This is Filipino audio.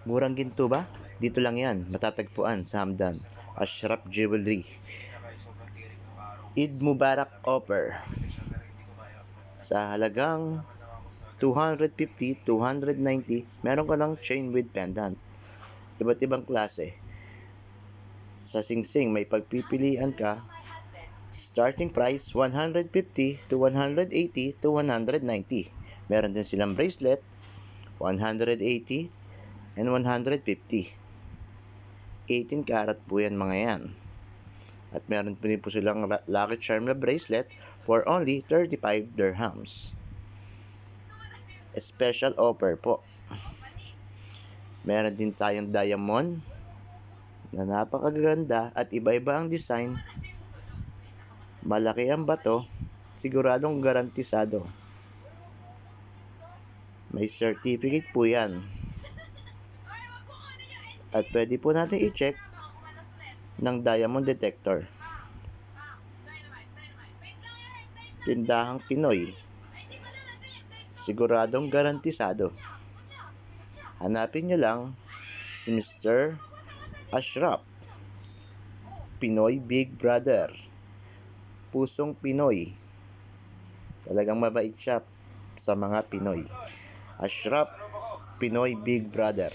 Murang ginto ba? Dito lang yan, matatagpuan sa Hamdan, Ashraf Jewelry. Eid Mubarak offer. Sa halagang 250, 290, meron ka ng chain with pendant. Iba't ibang klase. Sa singsing may pagpipilian ka. Starting price 150 to 180 to 190. Meron din silang bracelet 180 and 150. 18 karat po yan mga yan. At meron din po silang lucky charm na bracelet for only 35 dirhams. Special offer po. Meron din tayong diamond na napakaganda at iba-iba ang design. Malaki ang bato, siguradong garantisado. May certificate po yan. At pwede po natin i-check ng diamond detector. Tindahang Pinoy, siguradong garantisado. Hanapin nyo lang si Mr. Ashraf, Pinoy Big Brother. Pusong Pinoy. Talagang mabait siya sa mga Pinoy. Ashraf, Pinoy Big Brother.